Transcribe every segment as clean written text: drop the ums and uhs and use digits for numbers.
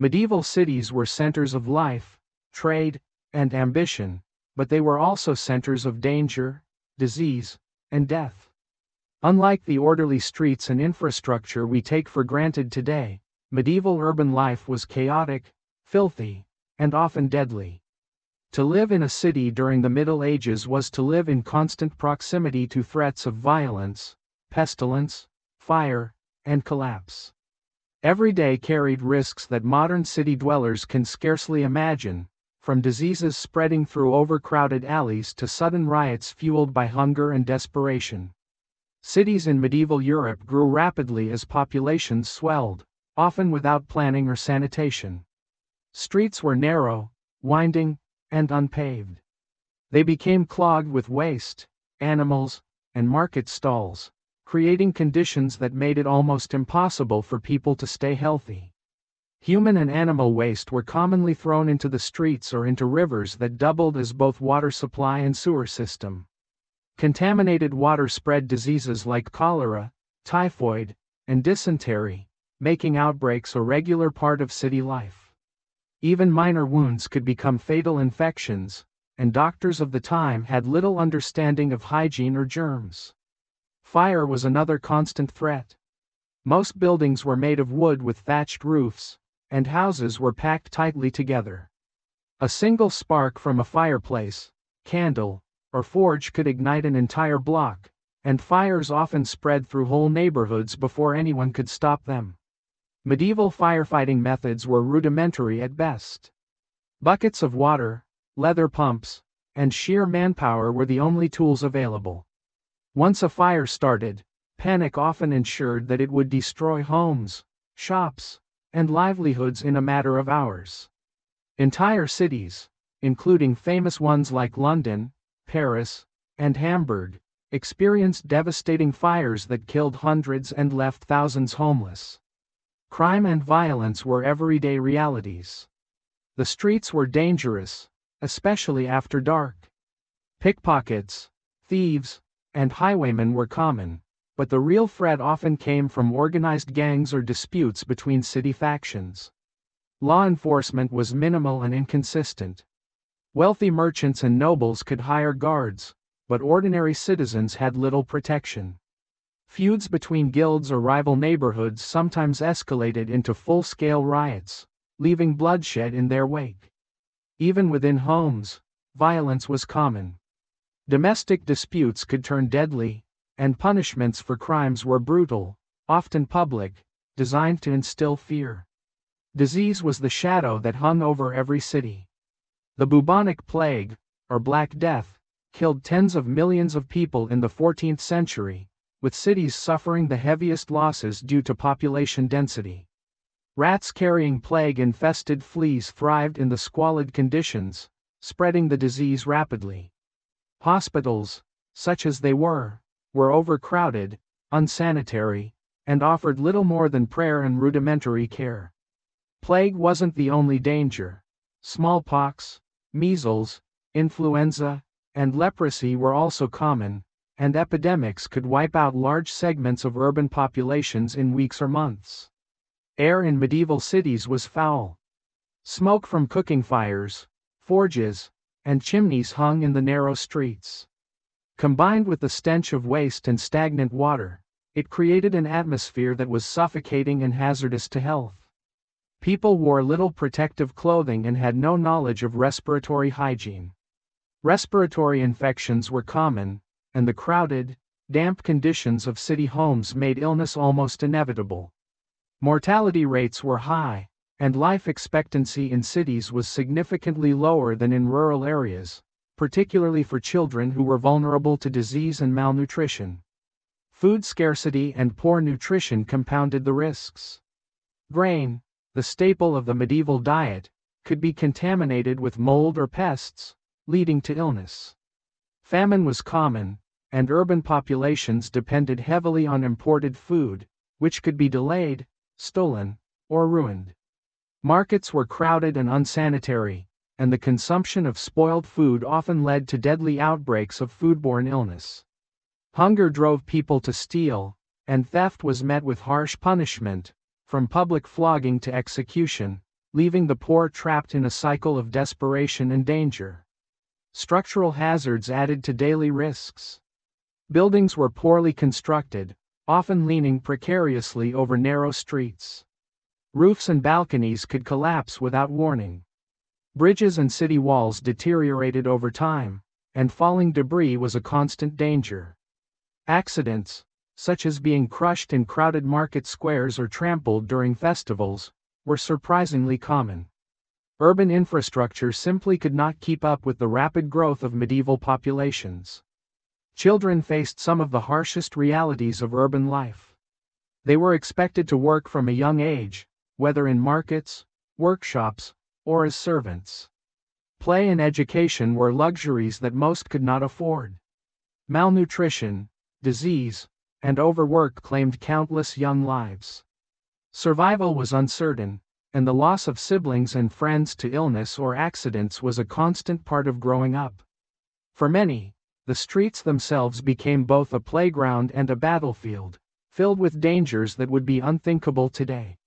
Medieval cities were centers of life, trade, and ambition, but they were also centers of danger, disease, and death. Unlike the orderly streets and infrastructure we take for granted today, medieval urban life was chaotic, filthy, and often deadly. To live in a city during the Middle Ages was to live in constant proximity to threats of violence, pestilence, fire, and collapse. Every day carried risks that modern city dwellers can scarcely imagine, from diseases spreading through overcrowded alleys to sudden riots fueled by hunger and desperation. Cities in medieval Europe grew rapidly as populations swelled, often without planning or sanitation. Streets were narrow, winding, and unpaved. They became clogged with waste, animals, and market stalls, creating conditions that made it almost impossible for people to stay healthy. Human and animal waste were commonly thrown into the streets or into rivers that doubled as both water supply and sewer system. Contaminated water spread diseases like cholera, typhoid, and dysentery, making outbreaks a regular part of city life. Even minor wounds could become fatal infections, and doctors of the time had little understanding of hygiene or germs. Fire was another constant threat. Most buildings were made of wood with thatched roofs, and houses were packed tightly together. A single spark from a fireplace, candle, or forge could ignite an entire block, and fires often spread through whole neighborhoods before anyone could stop them. Medieval firefighting methods were rudimentary at best. Buckets of water, leather pumps, and sheer manpower were the only tools available. Once a fire started, panic often ensured that it would destroy homes, shops, and livelihoods in a matter of hours. Entire cities, including famous ones like London, Paris, and Hamburg, experienced devastating fires that killed hundreds and left thousands homeless. Crime and violence were everyday realities. The streets were dangerous, especially after dark. Pickpockets, thieves, and highwaymen were common, but the real threat often came from organized gangs or disputes between city factions. Law enforcement was minimal and inconsistent. Wealthy merchants and nobles could hire guards, but ordinary citizens had little protection. Feuds between guilds or rival neighborhoods sometimes escalated into full-scale riots, leaving bloodshed in their wake. Even within homes, violence was common. Domestic disputes could turn deadly, and punishments for crimes were brutal, often public, designed to instill fear. Disease was the shadow that hung over every city. The bubonic plague, or Black Death, killed tens of millions of people in the 14th century, with cities suffering the heaviest losses due to population density. Rats carrying plague-infested fleas thrived in the squalid conditions, spreading the disease rapidly. Hospitals, such as they were overcrowded, unsanitary, and offered little more than prayer and rudimentary care. Plague wasn't the only danger. Smallpox, measles, influenza, and leprosy were also common, and epidemics could wipe out large segments of urban populations in weeks or months. Air in medieval cities was foul. Smoke from cooking fires, forges, and chimneys hung in the narrow streets. Combined with the stench of waste and stagnant water, it created an atmosphere that was suffocating and hazardous to health. People wore little protective clothing and had no knowledge of respiratory hygiene. Respiratory infections were common, and the crowded, damp conditions of city homes made illness almost inevitable. Mortality rates were high, and life expectancy in cities was significantly lower than in rural areas, particularly for children who were vulnerable to disease and malnutrition. Food scarcity and poor nutrition compounded the risks. Grain, the staple of the medieval diet, could be contaminated with mold or pests, leading to illness. Famine was common, and urban populations depended heavily on imported food, which could be delayed, stolen, or ruined. Markets were crowded and unsanitary, and the consumption of spoiled food often led to deadly outbreaks of foodborne illness. Hunger drove people to steal, and theft was met with harsh punishment, from public flogging to execution, leaving the poor trapped in a cycle of desperation and danger. Structural hazards added to daily risks. Buildings were poorly constructed, often leaning precariously over narrow streets. Roofs and balconies could collapse without warning. Bridges and city walls deteriorated over time, and falling debris was a constant danger. Accidents, such as being crushed in crowded market squares or trampled during festivals, were surprisingly common. Urban infrastructure simply could not keep up with the rapid growth of medieval populations. Children faced some of the harshest realities of urban life. They were expected to work from a young age, whether in markets, workshops, or as servants. Play and education were luxuries that most could not afford. Malnutrition, disease, and overwork claimed countless young lives. Survival was uncertain, and the loss of siblings and friends to illness or accidents was a constant part of growing up. For many, the streets themselves became both a playground and a battlefield, filled with dangers that would be unthinkable today.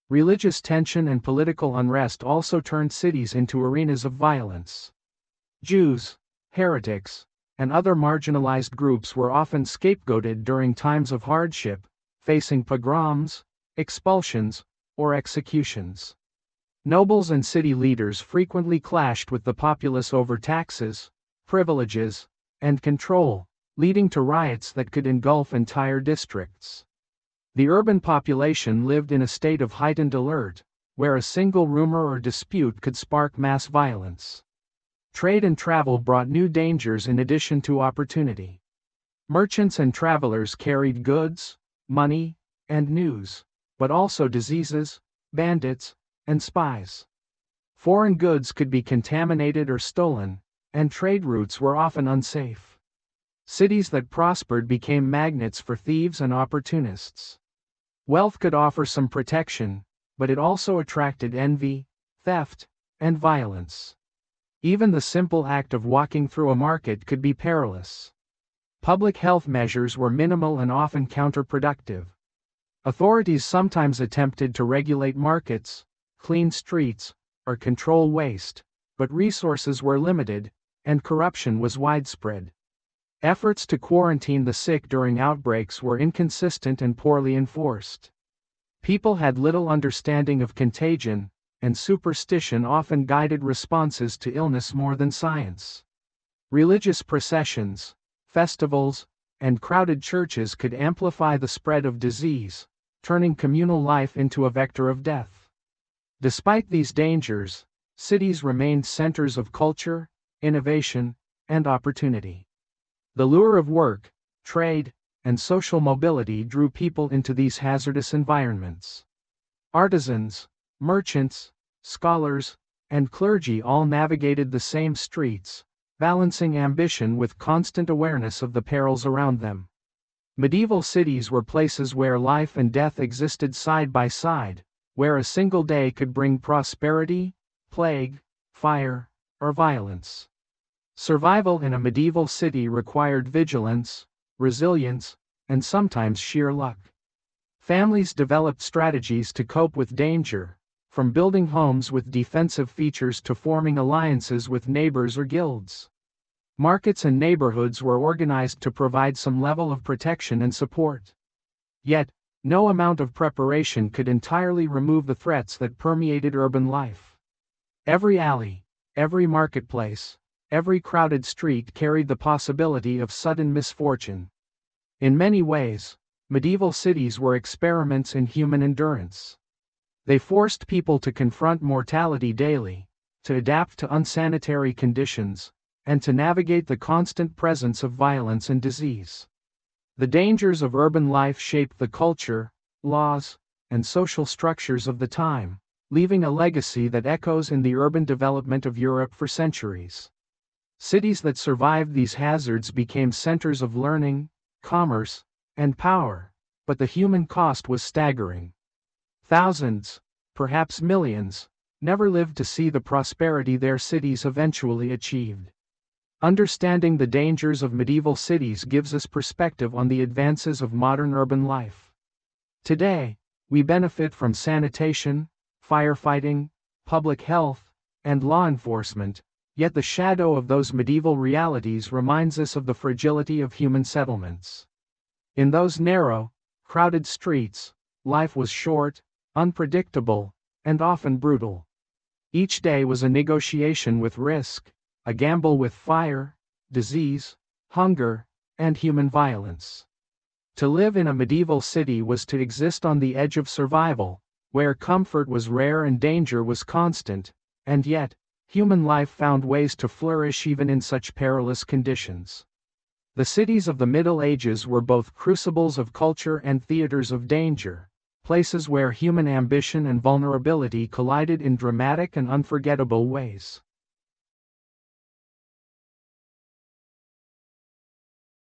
Religious tension and political unrest also turned cities into arenas of violence. Jews, heretics, and other marginalized groups were often scapegoated during times of hardship, facing pogroms, expulsions, or executions. Nobles and city leaders frequently clashed with the populace over taxes, privileges, and control, leading to riots that could engulf entire districts. The urban population lived in a state of heightened alert, where a single rumor or dispute could spark mass violence. Trade and travel brought new dangers in addition to opportunity. Merchants and travelers carried goods, money, and news, but also diseases, bandits, and spies. Foreign goods could be contaminated or stolen, and trade routes were often unsafe. Cities that prospered became magnets for thieves and opportunists. Wealth could offer some protection, but it also attracted envy, theft, and violence. Even the simple act of walking through a market could be perilous. Public health measures were minimal and often counterproductive. Authorities sometimes attempted to regulate markets, clean streets, or control waste, but resources were limited, and corruption was widespread. Efforts to quarantine the sick during outbreaks were inconsistent and poorly enforced. People had little understanding of contagion, and superstition often guided responses to illness more than science. Religious processions, festivals, and crowded churches could amplify the spread of disease, turning communal life into a vector of death. Despite these dangers, cities remained centers of culture, innovation, and opportunity. The lure of work, trade, and social mobility drew people into these hazardous environments. Artisans, merchants, scholars, and clergy all navigated the same streets, balancing ambition with constant awareness of the perils around them. Medieval cities were places where life and death existed side by side, where a single day could bring prosperity, plague, fire, or violence. Survival in a medieval city required vigilance, resilience, and sometimes sheer luck. Families developed strategies to cope with danger, from building homes with defensive features to forming alliances with neighbors or guilds. Markets and neighborhoods were organized to provide some level of protection and support. Yet, no amount of preparation could entirely remove the threats that permeated urban life. Every alley, every marketplace, every crowded street carried the possibility of sudden misfortune. In many ways, medieval cities were experiments in human endurance. They forced people to confront mortality daily, to adapt to unsanitary conditions, and to navigate the constant presence of violence and disease. The dangers of urban life shaped the culture, laws, and social structures of the time, leaving a legacy that echoes in the urban development of Europe for centuries. Cities that survived these hazards became centers of learning, commerce, and power, but the human cost was staggering. Thousands, perhaps millions, never lived to see the prosperity their cities eventually achieved. Understanding the dangers of medieval cities gives us perspective on the advances of modern urban life. Today, we benefit from sanitation, firefighting, public health, and law enforcement, yet the shadow of those medieval realities reminds us of the fragility of human settlements. In those narrow, crowded streets, life was short, unpredictable, and often brutal. Each day was a negotiation with risk, a gamble with fire, disease, hunger, and human violence. To live in a medieval city was to exist on the edge of survival, where comfort was rare and danger was constant, and yet, human life found ways to flourish even in such perilous conditions. The cities of the Middle Ages were both crucibles of culture and theaters of danger, places where human ambition and vulnerability collided in dramatic and unforgettable ways.